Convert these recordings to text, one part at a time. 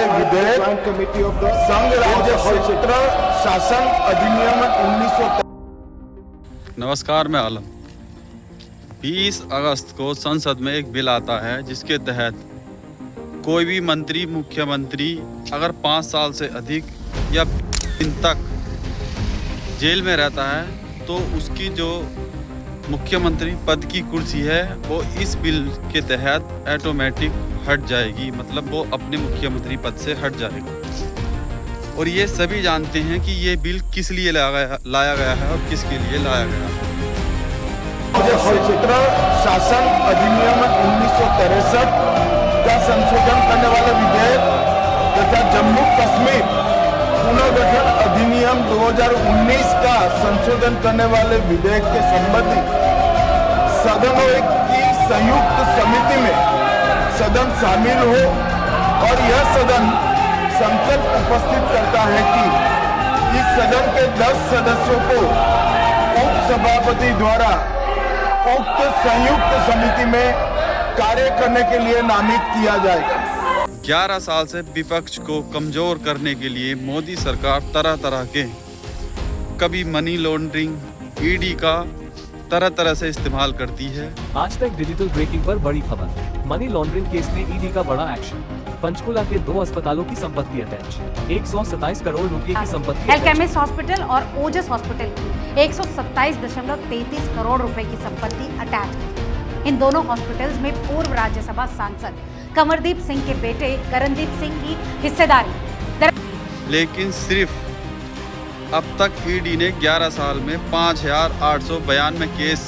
विधेयक संघ राज्य क्षेत्र शासन अधिनियम 1900। नमस्कार, मैं आलम। 20 अगस्त को संसद में एक बिल आता है जिसके तहत कोई भी मंत्री, मुख्यमंत्री अगर 5 साल से अधिक या दिन तक जेल में रहता है तो उसकी जो मुख्यमंत्री पद की कुर्सी है वो इस बिल के तहत ऑटोमेटिक हट जाएगी, मतलब वो अपने मुख्यमंत्री पद से हट जाएगा। और ये सभी जानते हैं कि ये बिल किस लिए लाया गया है और किसके लिए लाया गया है। क्षेत्र शासन अधिनियम 1963 का संशोधन करने वाला विधेयक तथा जम्मू कश्मीर पुनर्गठन अधिनियम 2019 का संशोधन करने वाले विधेयक के संबंधी सदनों की संयुक्त समिति में सदन शामिल हो और यह सदन संकल्प उपस्थित करता है कि इस सदन के 10 सदस्यों को उप सभापति द्वारा उक्त संयुक्त समिति में कार्य करने के लिए नामित किया जाएगा। 11 साल से विपक्ष को कमजोर करने के लिए मोदी सरकार तरह तरह के, कभी मनी लॉन्ड्रिंग, ईडी का तरह तरह से इस्तेमाल करती है। आज तक डिजिटल ब्रेकिंग पर बड़ी खबर। मनी लॉन्ड्रिंग केस में ईडी का बड़ा एक्शन। पंचकुला के 2 अस्पतालों की संपत्ति अटैच। 127 करोड़ रुपए की संपत्ति। एल्केमिस्ट हॉस्पिटल और ओजस हॉस्पिटल की 127.33 करोड़ रुपए की संपत्ति अटैच। इन दोनों हॉस्पिटल्स में पूर्व राज्यसभा सांसद कंवरदीप सिंह के बेटे करणदीप सिंह की हिस्सेदारी। लेकिन सिर्फ अब तक ईडी ने 11 साल में 5,892 केस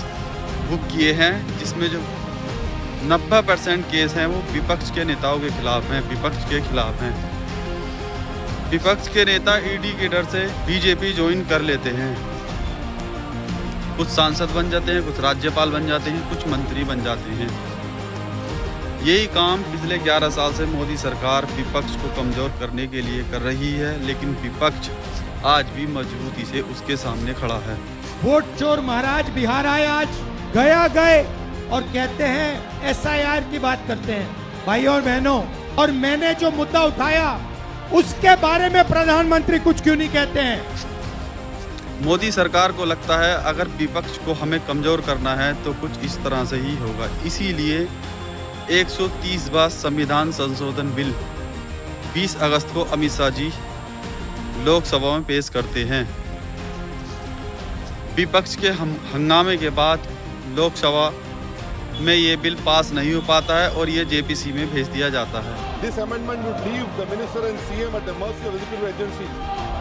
बुक किए हैं, जिसमें जो 90% केस हैं वो विपक्ष के नेताओं के खिलाफ हैं, विपक्ष के खिलाफ हैं। विपक्ष के नेता ईडी के डर से बीजेपी ज्वाइन कर लेते हैं। कुछ सांसद बन जाते हैं, कुछ राज्यपाल बन जाते हैं, कुछ मंत्री बन जाते हैं। यही काम पिछले 11 साल से मोदी सरकार विपक्ष को कमजोर करने के लिए कर रही है, लेकिन विपक्ष आज भी मजबूती से उसके सामने खड़ा है। वोट चोर महाराज बिहार आए, आज गए और कहते हैं एसआईआर की बात करते हैं। भाई और बहनों, और मैंने जो मुद्दा उठाया उसके बारे में प्रधानमंत्री कुछ क्यों नहीं कहते हैं? मोदी सरकार को लगता है अगर विपक्ष को हमें कमजोर करना है तो कुछ इस तरह से ही होगा। इसीलिए 130 बार संविधान संशोधन बिल 20 अगस्त को अमित शाह जी लोकसभा में पेश करते हैं। विपक्ष के हंगामे के बाद लोकसभा में ये बिल पास नहीं हो पाता है और ये जेपीसी में भेज दिया जाता है। This amendment would leave the minister and CM at the mercy of executive agencies.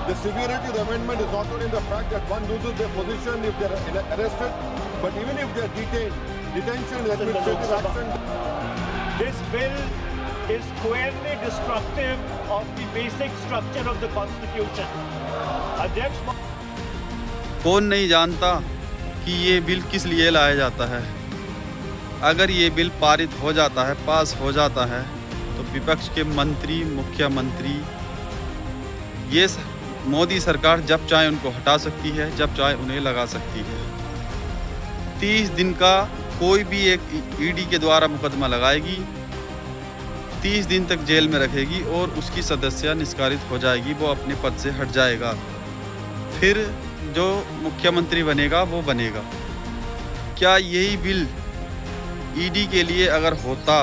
The severity of the amendment is not only in the fact that one loses their position if they are arrested, but even if they are detained. Detention is administrative action. This bill is squarely destructive of the basic structure of the Constitution. Adhyaksh, कौन नहीं जानता कि ये bill किस लिए लाया जाता है। अगर ये बिल पारित हो जाता है, पास हो जाता है, तो विपक्ष के मंत्री, मुख्यमंत्री, ये मोदी सरकार जब चाहे उनको हटा सकती है, जब चाहे उन्हें लगा सकती है। 30 दिन का कोई भी एक ईडी के द्वारा मुकदमा लगाएगी, 30 दिन तक जेल में रखेगी और उसकी सदस्य निष्कासित हो जाएगी, वो अपने पद से हट जाएगा। फिर जो मुख्यमंत्री बनेगा वो बनेगा। क्या यही बिल ईडी के लिए अगर होता,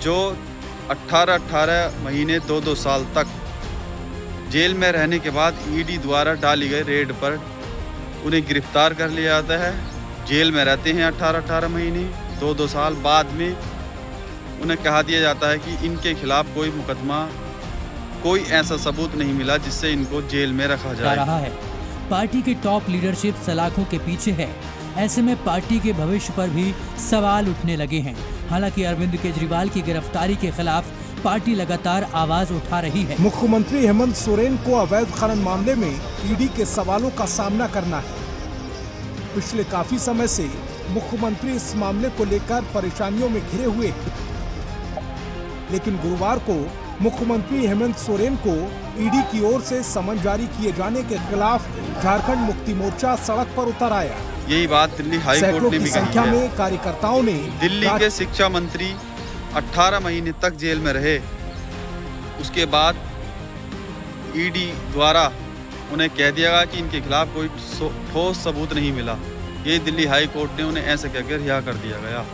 जो 18 महीने 2 साल तक जेल में रहने के बाद ईडी द्वारा डाली गई रेड पर उन्हें गिरफ्तार कर लिया जाता है, जेल में रहते हैं 18 महीने 2 साल, बाद में उन्हें कहा दिया जाता है कि इनके खिलाफ कोई मुकदमा, कोई ऐसा सबूत नहीं मिला जिससे इनको जेल में रखा जा रहा है। पार्टी के टॉप लीडरशिप सलाखों के पीछे है। ऐसे में पार्टी के भविष्य पर भी सवाल उठने लगे हैं। हालांकि अरविंद केजरीवाल की गिरफ्तारी के खिलाफ पार्टी लगातार आवाज उठा रही है। मुख्यमंत्री हेमंत सोरेन को अवैध खनन मामले में ईडी के सवालों का सामना करना है। पिछले काफी समय से मुख्यमंत्री इस मामले को लेकर परेशानियों में घिरे हुए हैं। लेकिन गुरुवार को मुख्यमंत्री हेमंत सोरेन को ईडी की ओर से समन जारी किए जाने के खिलाफ झारखंड मुक्ति मोर्चा सड़क पर उतर आया। यही बात दिल्ली हाई कोर्ट ने भी संख्या कही है। में कार्यकर्ताओं ने दिल्ली के शिक्षा मंत्री 18 महीने तक जेल में रहे, उसके बाद ईडी द्वारा उन्हें कह दिया गया कि इनके खिलाफ कोई ठोस सबूत नहीं मिला। ये दिल्ली हाई कोर्ट ने उन्हें ऐसे कहकर रिहा कर दिया गया।